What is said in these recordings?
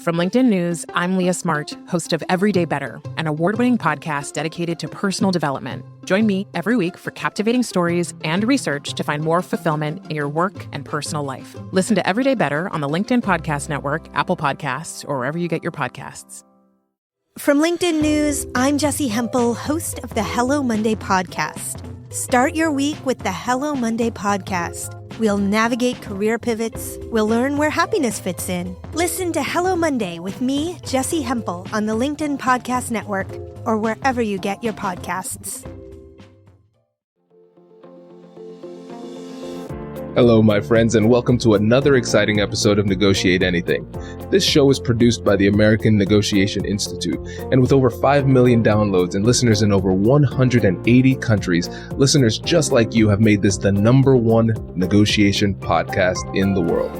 From LinkedIn News, I'm Leah Smart, host of Everyday Better, an award-winning podcast dedicated to personal development. Join me every week for captivating stories and research to find more fulfillment in your work and personal life. Listen to Everyday Better on the LinkedIn Podcast Network, Apple Podcasts, or wherever you get your podcasts. From LinkedIn News, I'm Jessie Hempel, host of the Hello Monday podcast. Start your week with the Hello Monday podcast. We'll navigate career pivots. We'll learn where happiness fits in. Listen to Hello Monday with me, Jessie Hempel, on the LinkedIn Podcast Network or wherever you get your podcasts. Hello, my friends, and welcome to another exciting episode of Negotiate Anything. This show is produced by the American Negotiation Institute, and with over 5 million downloads and listeners in over 180 countries, listeners just like you have made this the #1 negotiation podcast in the world.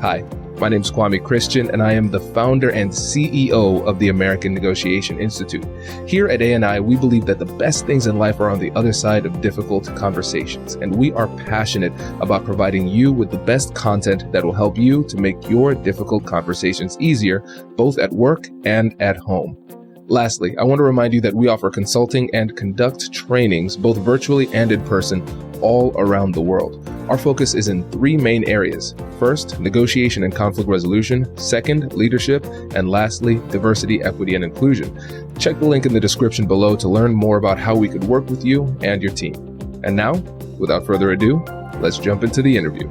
Hi, my name is Kwame Christian, and I am the founder and CEO of the American Negotiation Institute. Here at ANI, we believe that the best things in life are on the other side of difficult conversations, and we are passionate about providing you with the best content that will help you to make your difficult conversations easier, both at work and at home. Lastly, I want to remind you that we offer consulting and conduct trainings, both virtually and in person, all around the world. Our focus is in 3 main areas. First, negotiation and conflict resolution. Second, leadership. And lastly, diversity, equity, and inclusion. Check the link in the description below to learn more about how we could work with you and your team. And now, without further ado, let's jump into the interview.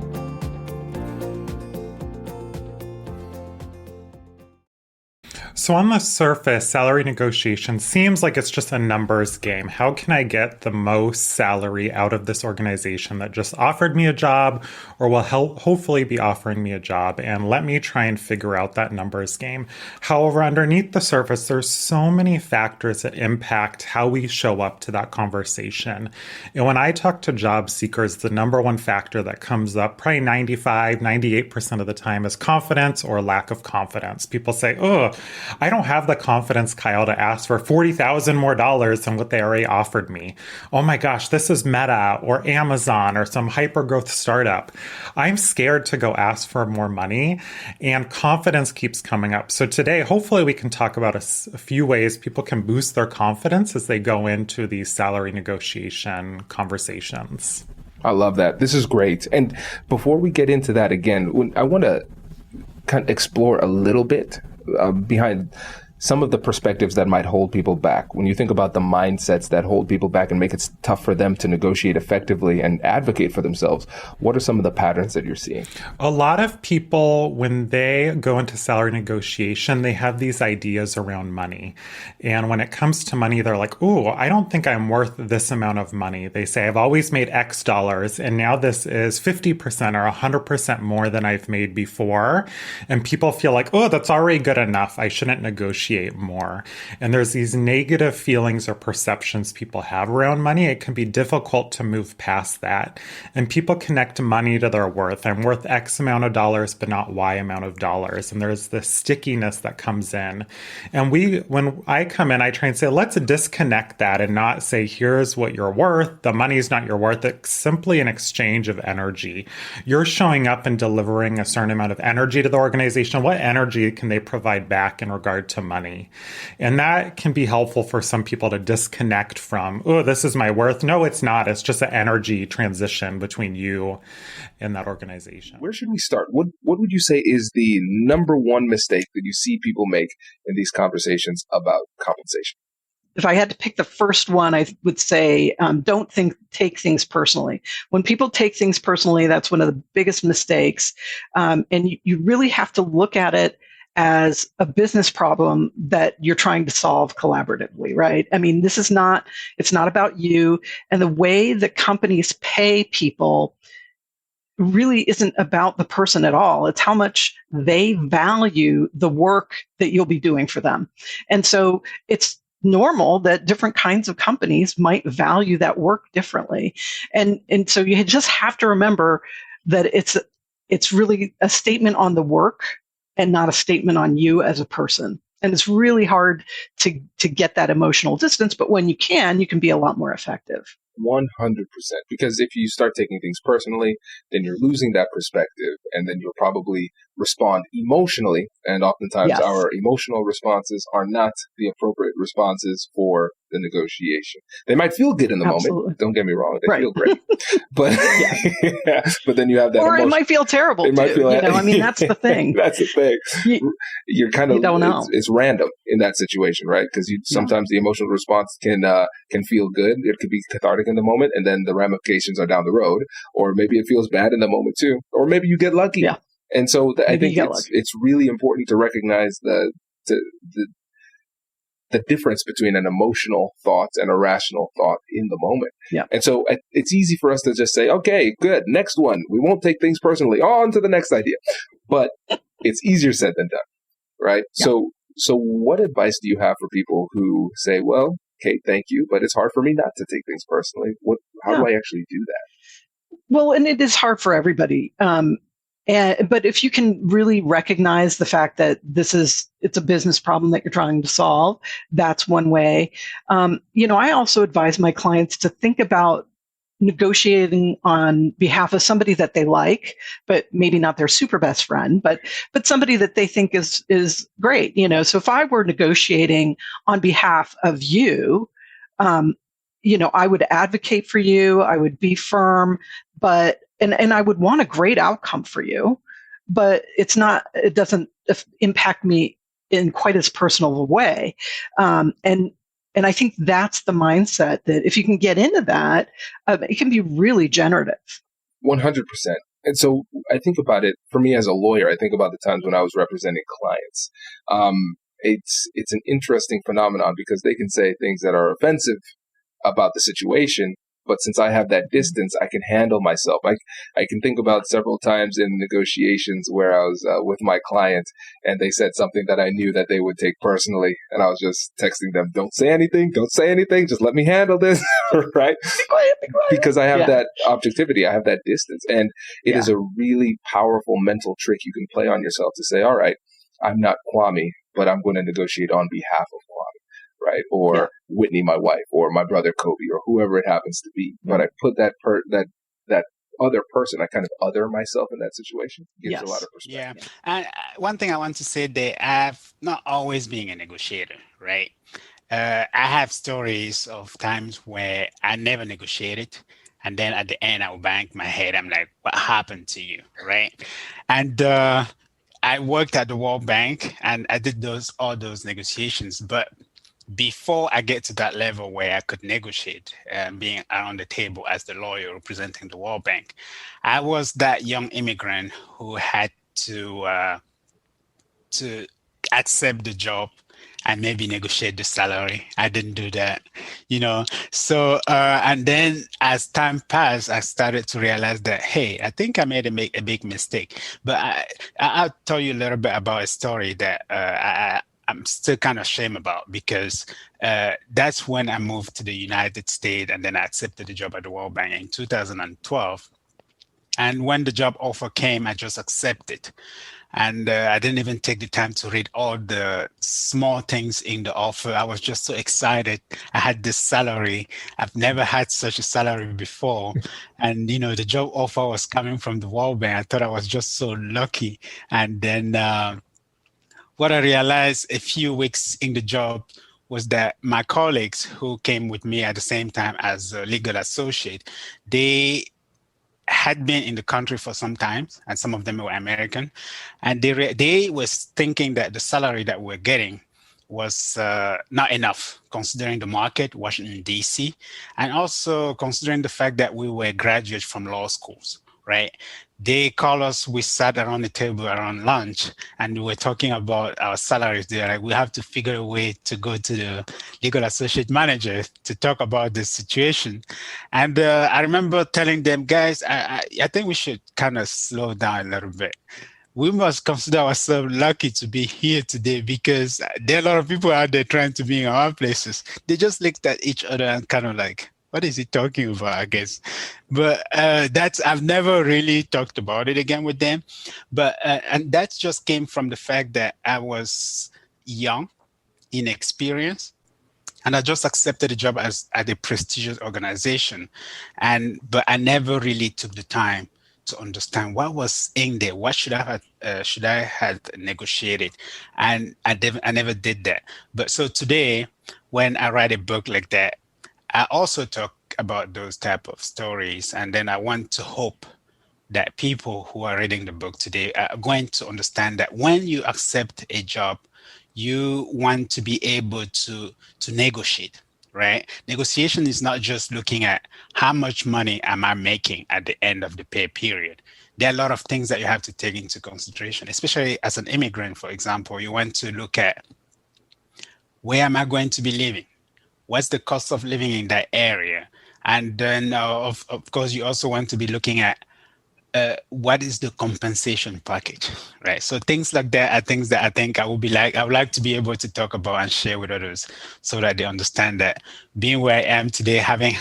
So on the surface, salary negotiation seems like it's just a numbers game. How can I get the most salary out of this organization that just offered me a job or will hopefully be offering me a job? And let me try and figure out that numbers game. However, underneath the surface, there's so many factors that impact how we show up to that conversation. And when I talk to job seekers, the #1 factor that comes up probably 95, 98% of the time is confidence or lack of confidence. People say, oh, I don't have the confidence, Kyle, to ask for $40,000 more than what they already offered me. Oh my gosh, this is Meta or Amazon or some hyper-growth startup. I'm scared to go ask for more money, and confidence keeps coming up. So today, hopefully we can talk about a few ways people can boost their confidence as they go into these salary negotiation conversations. I love that. This is great. And before we get into that again, I want to kind of explore a little bit behind some of the perspectives that might hold people back. When you think about the mindsets that hold people back and make it tough for them to negotiate effectively and advocate for themselves, what are some of the patterns that you're seeing? A lot of people, when they go into salary negotiation, they have these ideas around money. And when it comes to money, they're like, oh, I don't think I'm worth this amount of money. They say, I've always made X dollars, and now this is 50% or 100% more than I've made before. And people feel like, oh, that's already good enough. I shouldn't negotiate more. And there's these negative feelings or perceptions people have around money. It can be difficult to move past that. And people connect money to their worth. I'm worth X amount of dollars, but not Y amount of dollars. And there's this stickiness that comes in. And when I come in, I try and say, let's disconnect that and not say, here's what you're worth. The money's not your worth. It's simply an exchange of energy. You're showing up and delivering a certain amount of energy to the organization. What energy can they provide back in regard to money? And that can be helpful for some people to disconnect from, oh, this is my worth. No, it's not. It's just an energy transition between you and that organization. Where should we start? What would you say is the #1 mistake that you see people make in these conversations about compensation? If I had to pick the first one, I would say, don't take things personally. When people take things personally, that's one of the biggest mistakes. And you really have to look at it as a business problem that you're trying to solve collaboratively, right? I mean, it's not about you. And the way that companies pay people really isn't about the person at all. It's how much they value the work that you'll be doing for them. And so it's normal that different kinds of companies might value that work differently. And so you just have to remember that it's really a statement on the work and not a statement on you as a person. And it's really hard to get that emotional distance, but when you can be a lot more effective. 100%. Because if you start taking things personally, then you're losing that perspective, and then you'll probably respond emotionally. And oftentimes Yes. our emotional responses are not the appropriate responses for the negotiation. They might feel good in the Absolutely. moment. Don't get me wrong. They Right. feel great. But, but then you have that Or emotion. it might feel terrible It might too. feel I mean, that's the thing. That's the thing. You're kind of, you don't know. it's random in that situation, right? Because sometimes the emotional response can feel good. It could be cathartic in the moment, and then the ramifications are down the road. Or maybe it feels bad in the moment too. Or maybe you get lucky. Yeah. And so I think it's really important to recognize the difference between an emotional thought and a rational thought in the moment. Yeah. And so it's easy for us to just say, okay, good, next one. We won't take things personally. On to the next idea. But it's easier said than done, right? Yeah. So what advice do you have for people who say, well, okay, thank you, but it's hard for me not to take things personally. How do I actually do that? Well, and it is hard for everybody. But if you can really recognize the fact that it's a business problem that you're trying to solve, that's one way. I also advise my clients to think about negotiating on behalf of somebody that they like, but maybe not their super best friend, but somebody that they think is great. So if I were negotiating on behalf of you, I would advocate for you. I would be firm, but and I would want a great outcome for you, but it doesn't impact me in quite as personal a way. And I think that's the mindset that if you can get into that, it can be really generative. 100%. And so I think about it, for me as a lawyer, I think about the times when I was representing clients. It's an interesting phenomenon because they can say things that are offensive about the situation, but since I have that distance, I can handle myself. I can think about several times in negotiations where I was with my client and they said something that I knew that they would take personally. And I was just texting them, don't say anything, just let me handle this, right? Be quiet. Because I have that objectivity, I have that distance. And it is a really powerful mental trick you can play on yourself to say, all right, I'm not Kwame, but I'm going to negotiate on behalf of Kwame. Right, or Whitney, my wife, or my brother Kobe, or whoever it happens to be. But I put that other person, I kind of other myself in that situation. Gives a lot of perspective. Yeah, and one thing I want to say, that I've not always been a negotiator, right? I have stories of times where I never negotiated, and then at the end I will bang my head. I'm like, "What happened to you?" Right? And I worked at the World Bank, and I did all those negotiations, but before I get to that level where I could negotiate, being around the table as the lawyer representing the World Bank, I was that young immigrant who had to accept the job and maybe negotiate the salary. I didn't do that, So, and then as time passed, I started to realize that, hey, I think I made a big mistake. But I'll tell you a little bit about a story that I'm still kind of ashamed about, because that's when I moved to the United States, and then I accepted the job at the World Bank in 2012. And when the job offer came, I just accepted. And I didn't even take the time to read all the small things in the offer. I was just so excited. I had this salary. I've never had such a salary before. And, the job offer was coming from the World Bank. I thought I was just so lucky. And then what I realized a few weeks in the job was that my colleagues who came with me at the same time as a legal associate, they had been in the country for some time, and some of them were American, and they was thinking that the salary that we're getting was not enough, considering the market, Washington, D.C., and also considering the fact that we were graduates from law schools, right? They call us, we sat around the table around lunch, and we were talking about our salaries. They're like, we have to figure a way to go to the legal associate manager to talk about this situation. And I remember telling them, guys, I think we should kind of slow down a little bit. We must consider ourselves lucky to be here today, because there are a lot of people out there trying to be in our places. They just looked at each other and kind of like, what is he talking about, I guess? But I've never really talked about it again with them. But and that just came from the fact that I was young, inexperienced, And I just accepted the job as at a prestigious organization, but I never really took the time to understand what was in there. What should I have negotiated, and I never did that. But so today, when I write a book like that, I also talk about those type of stories, and then I want to hope that people who are reading the book today are going to understand that when you accept a job, you want to be able to negotiate, right? Negotiation is not just looking at how much money am I making at the end of the pay period. There are a lot of things that you have to take into consideration, especially as an immigrant, for example. You want to look at, where am I going to be living? What's the cost of living in that area? And then, of course, you also want to be looking at what is the compensation package, right? So things like that are things that I think I would like to be able to talk about and share with others, so that they understand that being where I am today, having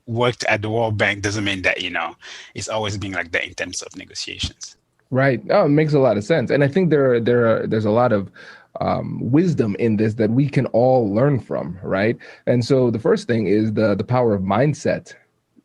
worked at the World Bank, doesn't mean that, it's always been like that in terms of negotiations. Right. Oh, it makes a lot of sense. And I think there's a lot of wisdom in this that we can all learn from, right? And so the first thing is the power of mindset,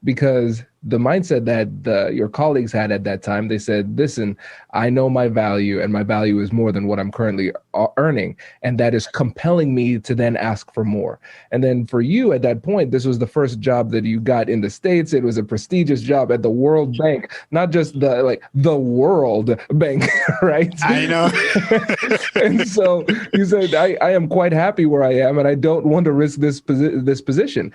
because the mindset that your colleagues had at that time, they said, listen, I know my value, and my value is more than what I'm currently earning. And that is compelling me to then ask for more. And then for you at that point, this was the first job that you got in the States. It was a prestigious job at the World Bank, not just the World Bank, right? I know. And so you said, I am quite happy where I am, and I don't want to risk this position.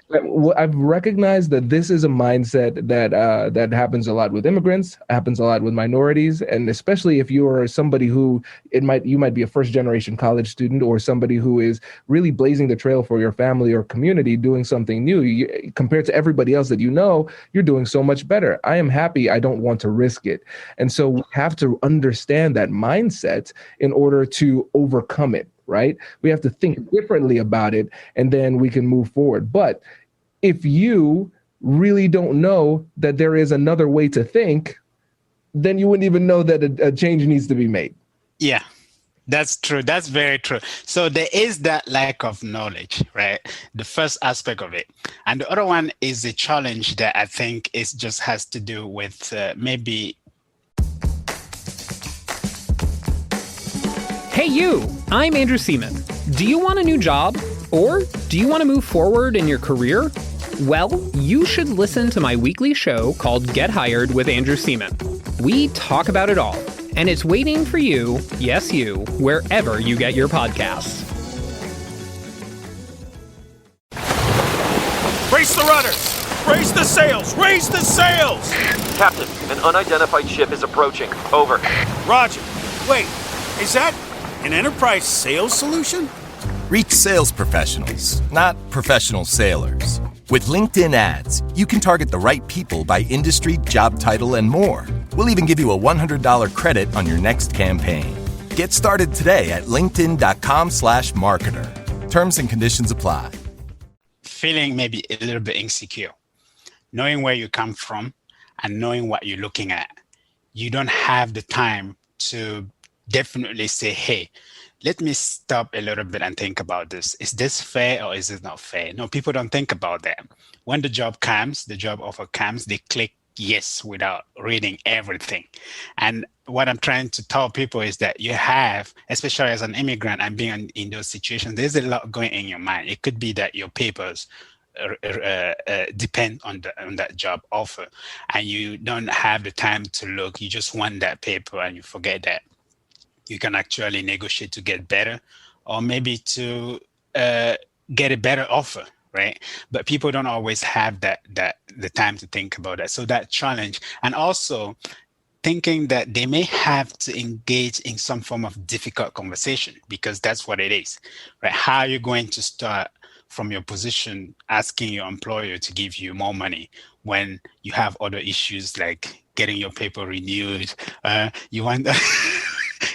I've recognized that this is a mindset that happens a lot with immigrants, happens a lot with minorities, and especially if you are somebody who you might be a first generation college student, or somebody who is really blazing the trail for your family or community, doing something new. Compared to everybody else that you're doing so much better. I am happy. I don't want to risk it. And so we have to understand that mindset in order to overcome it, right? We have to think differently about it, and then we can move forward. But if you really don't know that there is another way to think, then you wouldn't even know that a change needs to be made. Yeah, that's true. That's very true. So there is that lack of knowledge, right? The first aspect of it. And the other one is a challenge that I think has to do with maybe. Hey, you! I'm Andrew Seaman. Do you want a new job? Or do you want to move forward in your career? Well, you should listen to my weekly show called Get Hired with Andrew Seaman. We talk about it all, and it's waiting for you, yes you, wherever you get your podcasts. Brace the rudders! Raise the sails! Raise the sails! Captain, an unidentified ship is approaching. Over. Roger. Wait, is that an enterprise sales solution? Reach sales professionals, not professional sailors. With LinkedIn ads, you can target the right people by industry, job title, and more. We'll even give you a $100 credit on your next campaign. Get started today at linkedin.com/marketer. Terms and conditions apply. Feeling maybe a little bit insecure, knowing where you come from and knowing what you're looking at. You don't have the time to definitely say, hey, let me stop a little bit and think about this. Is this fair or is it not fair? No, people don't think about that. When the job offer comes, they click yes without reading everything. And what I'm trying to tell people is that you have, especially as an immigrant and being in those situations, there's a lot going in your mind. It could be that your papers depend on that job offer, and you don't have the time to look. You just want that paper and you forget that you can actually negotiate to get better, or maybe to get a better offer, right? But people don't always have the time to think about that. So that challenge, and also thinking that they may have to engage in some form of difficult conversation, because that's what it is, right? How are you going to start from your position asking your employer to give you more money when you have other issues like getting your paper renewed? You want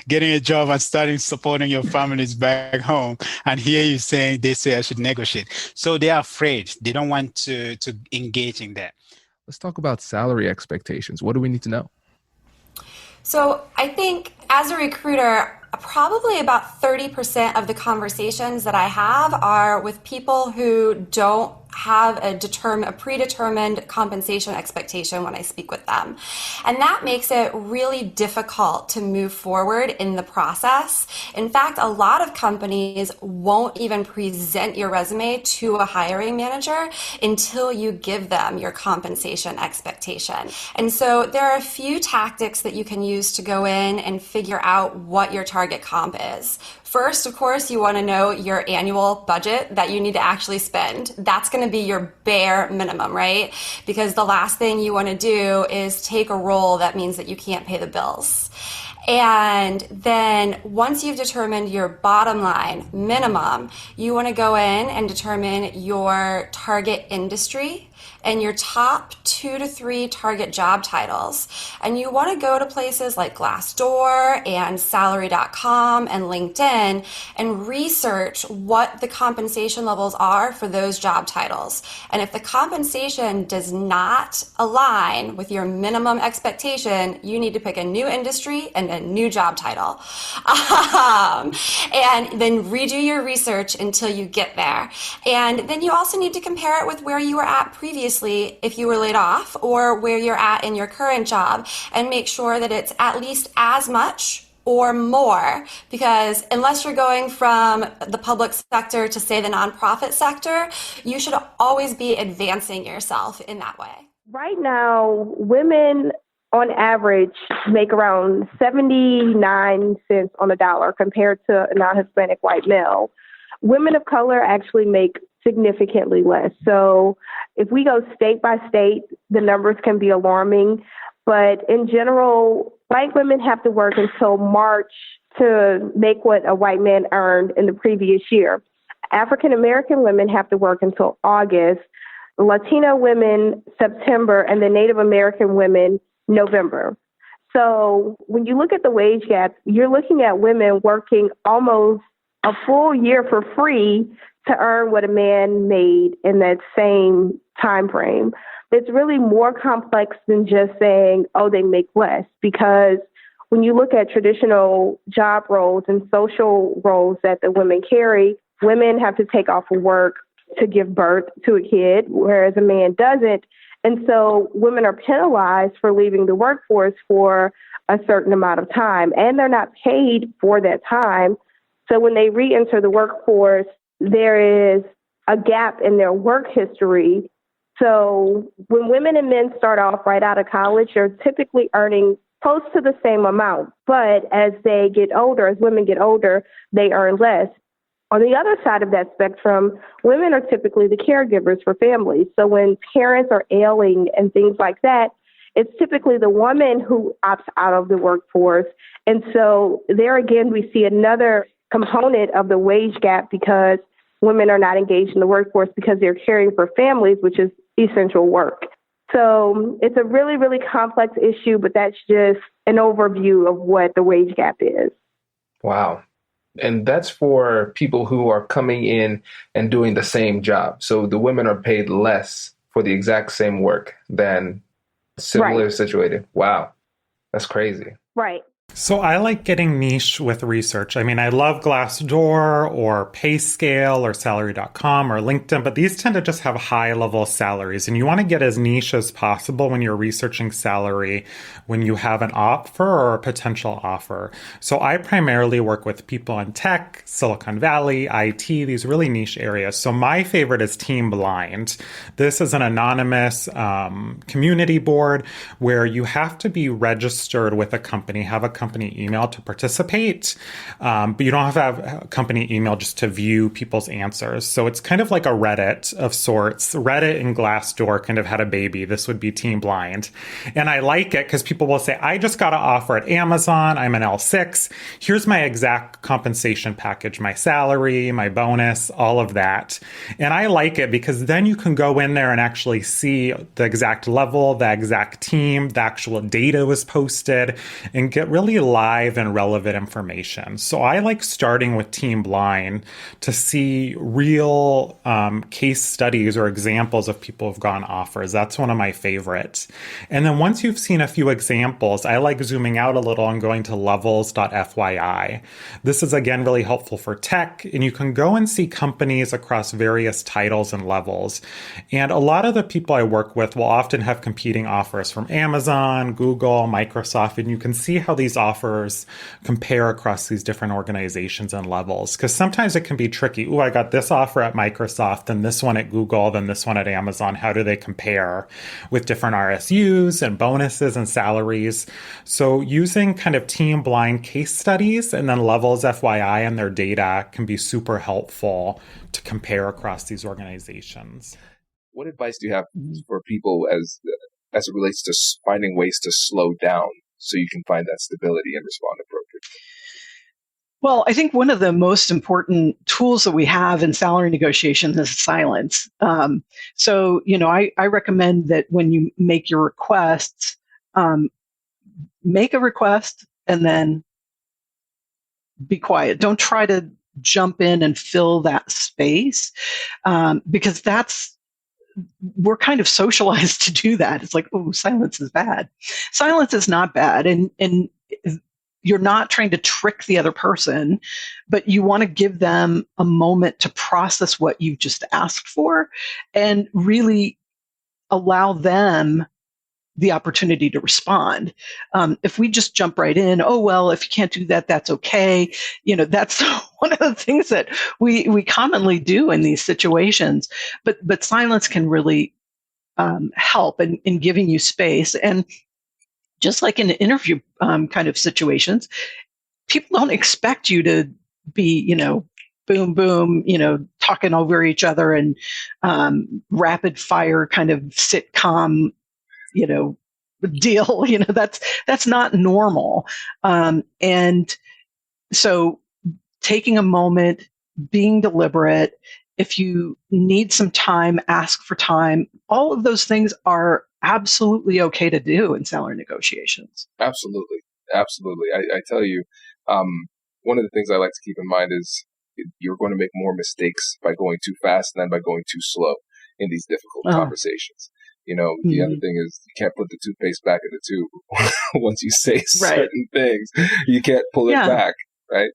getting a job and starting supporting your families back home, and here they say I should negotiate. So they are afraid. They don't want to engage in that. Let's talk about salary expectations. What do we need to know? So I think as a recruiter, probably about 30% of the conversations that I have are with people who don't have a predetermined compensation expectation when I speak with them. And that makes it really difficult to move forward in the process. In fact, a lot of companies won't even present your resume to a hiring manager until you give them your compensation expectation. And so there are a few tactics that you can use to go in and figure out what your target comp is. First, of course, you want to know your annual budget that you need to actually spend. That's going to be your bare minimum, right? Because the last thing you want to do is take a role that means that you can't pay the bills. And then once you've determined your bottom line minimum, you want to go in and determine your target industry and your top 2 to 3 target job titles. And you want to go to places like Glassdoor and Salary.com and LinkedIn and research what the compensation levels are for those job titles. And if the compensation does not align with your minimum expectation, you need to pick a new industry and a new job title. And then redo your research until you get there. And then you also need to compare it with where you were at previously if you were laid off, or where you're at in your current job, and make sure that it's at least as much or more, because unless you're going from the public sector to, say, the nonprofit sector, you should always be advancing yourself in that way. Right now, women on average make around 79 cents on the dollar compared to a non-Hispanic white male. Women of color actually make significantly less. So if we go state by state, the numbers can be alarming. But in general, white women have to work until March to make what a white man earned in the previous year. African American women have to work until August, Latino women September, and the Native American women November. So when you look at the wage gap, you're looking at women working almost a full year for free to earn what a man made in that same time frame. It's really more complex than just saying, oh, they make less, because when you look at traditional job roles and social roles that the women carry, women have to take off of work to give birth to a kid, whereas a man doesn't. And so women are penalized for leaving the workforce for a certain amount of time, and they're not paid for that time. So when they re-enter the workforce, there is a gap in their work history. So when women and men start off right out of college, they're typically earning close to the same amount. But as they get older, as women get older, they earn less. On the other side of that spectrum, women are typically the caregivers for families. So when parents are ailing and things like that, it's typically the woman who opts out of the workforce. And so there again, we see another component of the wage gap, because women are not engaged in the workforce because they're caring for families, which is essential work. So it's a really, really complex issue, but that's just an overview of what the wage gap is. Wow. And that's for people who are coming in and doing the same job. So the women are paid less for the exact same work than similar situated. Wow. That's crazy. Right. So I like getting niche with research. I mean, I love Glassdoor or PayScale or Salary.com or LinkedIn, but these tend to just have high level salaries. And you want to get as niche as possible when you're researching salary, when you have an offer or a potential offer. So I primarily work with people in tech, Silicon Valley, IT, these really niche areas. So my favorite is Team Blind. This is an anonymous community board where you have to be registered with a company, have a company email to participate, but you don't have to have a company email just to view people's answers. So it's kind of like a Reddit of sorts. Reddit and Glassdoor kind of had a baby. This would be Team Blind. And I like it because people will say, I just got an offer at Amazon. I'm an L6. Here's my exact compensation package, my salary, my bonus, all of that. And I like it because then you can go in there and actually see the exact level, the exact team, the actual data was posted, and get really really live and relevant information. So I like starting with Team Blind to see real case studies or examples of people who've gotten offers. That's one of my favorites. And then once you've seen a few examples, I like zooming out a little and going to levels.fyi. This is again really helpful for tech, and you can go and see companies across various titles and levels. And a lot of the people I work with will often have competing offers from Amazon, Google, Microsoft, and you can see how these offers compare across these different organizations and levels. Because sometimes it can be tricky. Ooh, I got this offer at Microsoft, then this one at Google, then this one at Amazon. How do they compare with different RSUs and bonuses and salaries? So using kind of Team Blind case studies and then levels FYI and their data can be super helpful to compare across these organizations. What advice do you have for people as it relates to finding ways to slow down so you can find that stability and respond appropriately? Well, I think one of the most important tools that we have in salary negotiations is silence. So, I recommend that when you make your requests, make a request and then be quiet. Don't try to jump in and fill that space, because we're kind of socialized to do that. It's like, oh, silence is bad. Silence is not bad. And you're not trying to trick the other person, but you want to give them a moment to process what you've just asked for and really allow them the opportunity to respond. If we just jump right in, oh, well, if you can't do that, that's okay. That's one of the things that we commonly do in these situations. But silence can really help in giving you space. And just like in interview kind of situations, people don't expect you to be, boom, boom, talking over each other and rapid fire kind of sitcom deal. That's not normal. And so taking a moment, being deliberate, if you need some time, ask for time. All of those things are absolutely okay to do in salary negotiations. Absolutely. Absolutely. I tell you, one of the things I like to keep in mind is you're going to make more mistakes by going too fast than by going too slow in these difficult conversations. The other thing is you can't put the toothpaste back in the tube. Once you say certain things, you can't pull it back, right?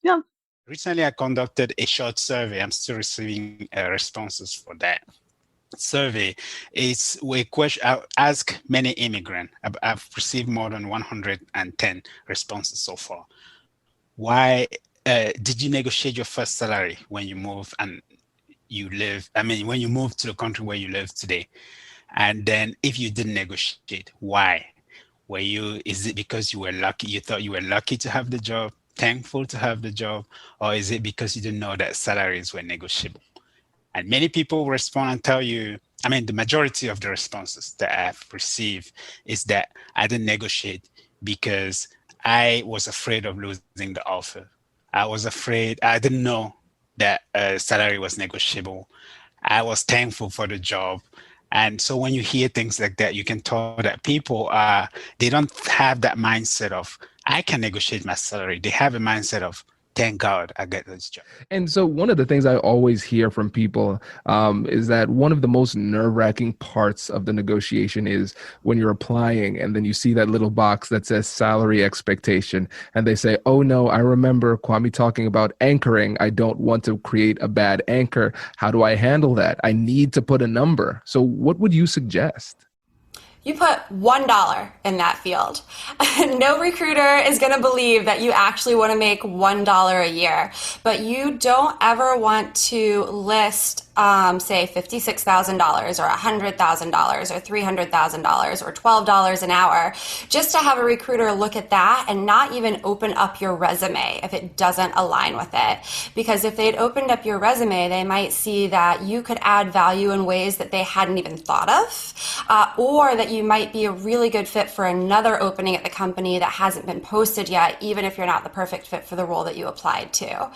Yeah. Recently, I conducted a short survey. I'm still receiving responses for that survey. It's a question I ask many immigrants. I've received more than 110 responses so far. Why did you negotiate your first salary when you move and when you move to the country where you live today? And then if you didn't negotiate, why? Is it because you were lucky? You thought you were lucky to have the job, thankful to have the job, or is it because you didn't know that salaries were negotiable? And many people respond and tell you, the majority of the responses that I've received is that I didn't negotiate because I was afraid of losing the offer. I was afraid, I didn't know that salary was negotiable. I was thankful for the job. And so when you hear things like that, you can tell that people they don't have that mindset of, I can negotiate my salary. They have a mindset of, thank God I get this job. And so one of the things I always hear from people is that one of the most nerve-wracking parts of the negotiation is when you're applying and then you see that little box that says salary expectation and they say, oh no, I remember Kwame talking about anchoring. I don't want to create a bad anchor. How do I handle that? I need to put a number. So what would you suggest? You put $1 in that field. No recruiter is going to believe that you actually want to make $1 a year, but you don't ever want to list, say, $56,000 or $100,000 or $300,000 or $12 an hour, just to have a recruiter look at that and not even open up your resume if it doesn't align with it. Because if they'd opened up your resume, they might see that you could add value in ways that they hadn't even thought of, or that that you might be a really good fit for another opening at the company that hasn't been posted yet, even if you're not the perfect fit for the role that you applied to.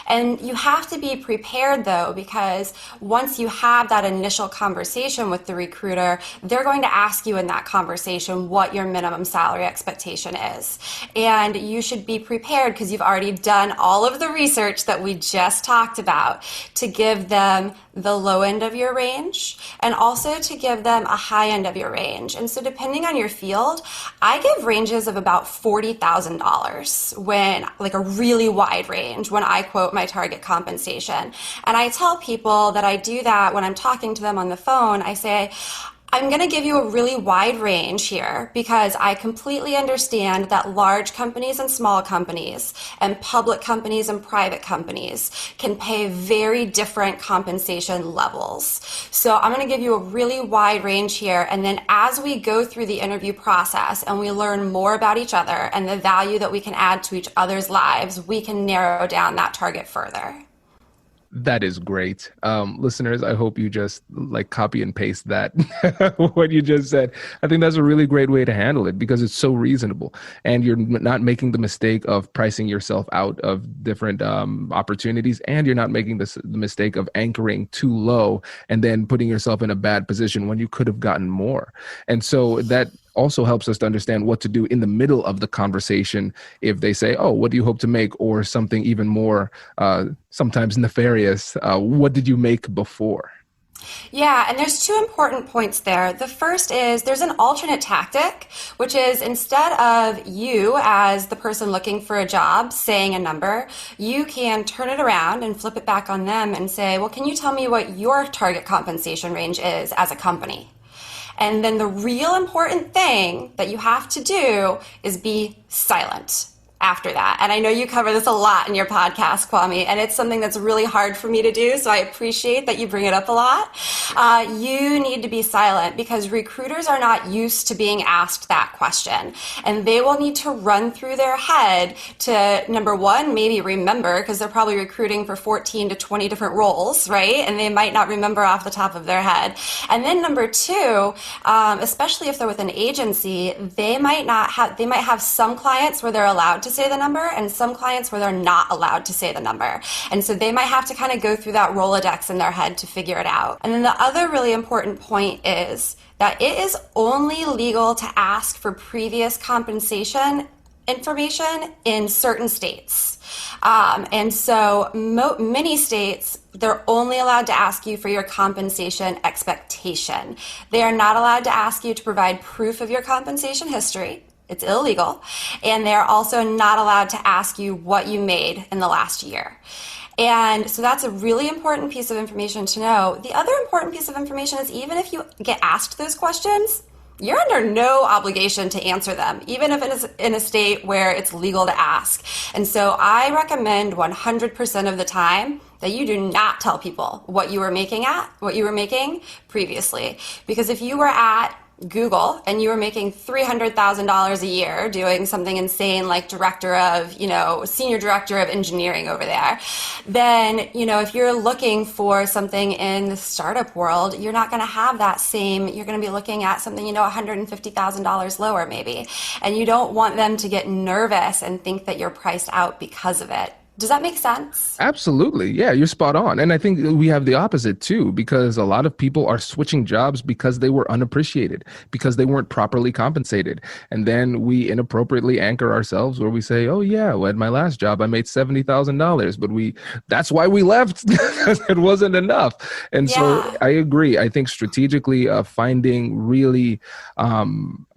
And you have to be prepared though, because once you have that initial conversation with the recruiter, they're going to ask you in that conversation what your minimum salary expectation is. And you should be prepared, because you've already done all of the research that we just talked about, to give them the low end of your range and also to give them a high end of your range. And so depending on your field, I give ranges of about $40,000 when, like a really wide range, when I quote my target compensation. And I tell people that I do that when I'm talking to them on the phone. I say, I'm going to give you a really wide range here because I completely understand that large companies and small companies and public companies and private companies can pay very different compensation levels. So I'm going to give you a really wide range here. And then as we go through the interview process and we learn more about each other and the value that we can add to each other's lives, we can narrow down that target further. That is great. Listeners, I hope you just like copy and paste that, what you just said. I think that's a really great way to handle it because it's so reasonable and you're not making the mistake of pricing yourself out of different opportunities, and you're not making the mistake of anchoring too low and then putting yourself in a bad position when you could have gotten more. And so that also helps us to understand what to do in the middle of the conversation if they say, oh, what do you hope to make? Or something even more sometimes nefarious. What did you make before? Yeah, and there's two important points there. The first is there's an alternate tactic, which is instead of you as the person looking for a job saying a number, you can turn it around and flip it back on them and say, well, can you tell me what your target compensation range is as a company? And then the real important thing that you have to do is be silent after that. And I know you cover this a lot in your podcast, Kwame, and it's something that's really hard for me to do. So I appreciate that you bring it up a lot. You need to be silent because recruiters are not used to being asked that question. And they will need to run through their head to, number one, maybe remember, because they're probably recruiting for 14 to 20 different roles, right? And they might not remember off the top of their head. And then number two, especially if they're with an agency, they might have some clients where they're allowed to say the number and some clients where they're not allowed to say the number. And so they might have to kind of go through that Rolodex in their head to figure it out. And then the other really important point is that it is only legal to ask for previous compensation information in certain states. And so many states, they're only allowed to ask you for your compensation expectation. They are not allowed to ask you to provide proof of your compensation history. It's illegal. And they're also not allowed to ask you what you made in the last year. And so that's a really important piece of information to know. The other important piece of information is even if you get asked those questions, you're under no obligation to answer them, even if it is in a state where it's legal to ask. And so I recommend 100% of the time that you do not tell people what you were making previously. Because if you were at Google and you were making $300,000 a year doing something insane like senior director of engineering over there, then, if you're looking for something in the startup world, you're not going to have that same, you're going to be looking at something, $150,000 lower maybe. And you don't want them to get nervous and think that you're priced out because of it. Does that make sense? Absolutely. Yeah, you're spot on. And I think we have the opposite too, because a lot of people are switching jobs because they were unappreciated, because they weren't properly compensated. And then we inappropriately anchor ourselves where we say, oh yeah, well, at my last job, I made $70,000, but that's why we left, because it wasn't enough. And so I agree. I think strategically finding really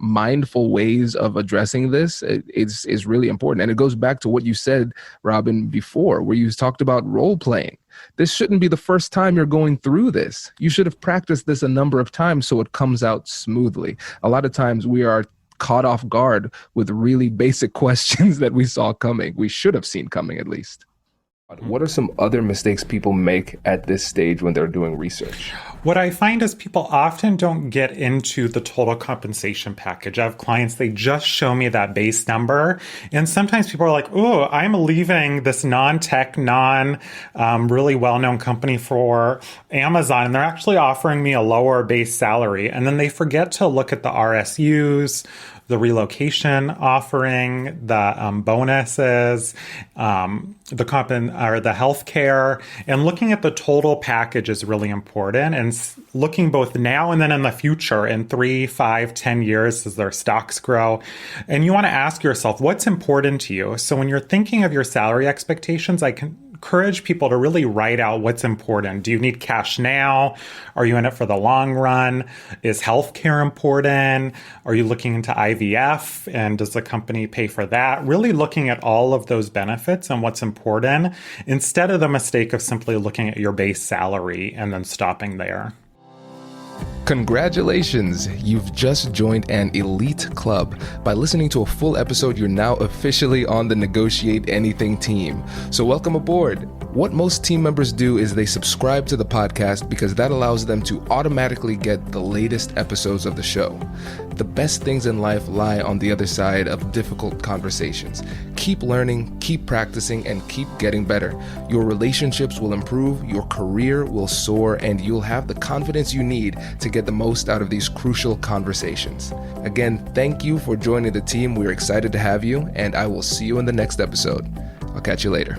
mindful ways of addressing this is really important. And it goes back to what you said, Robin, before, where you talked about role playing. This shouldn't be the first time you're going through this. You should have practiced this a number of times so it comes out smoothly. A lot of times we are caught off guard with really basic questions that we saw coming. We should have seen coming at least. What are some other mistakes people make at this stage when they're doing research? What I find is people often don't get into the total compensation package. I have clients, they just show me that base number. And sometimes people are like, oh, I'm leaving this non-tech, really well-known company for Amazon, and they're actually offering me a lower base salary. And then they forget to look at the RSUs, the relocation offering, the bonuses, the healthcare, and looking at the total package is really important. And looking both now and then in the future, in 3, 5, 10 years as their stocks grow. And you want to ask yourself, what's important to you? So when you're thinking of your salary expectations, I can encourage people to really write out what's important. Do you need cash now? Are you in it for the long run? Is healthcare important? Are you looking into IVF? And does the company pay for that? Really looking at all of those benefits and what's important instead of the mistake of simply looking at your base salary and then stopping there. Congratulations! You've just joined an elite club. By listening to a full episode, you're now officially on the Negotiate Anything team. So welcome aboard. What most team members do is they subscribe to the podcast because that allows them to automatically get the latest episodes of the show. The best things in life lie on the other side of difficult conversations. Keep learning, keep practicing, and keep getting better. Your relationships will improve, your career will soar, and you'll have the confidence you need to get the most out of these crucial conversations. Again, thank you for joining the team. We're excited to have you, and I will see you in the next episode. I'll catch you later.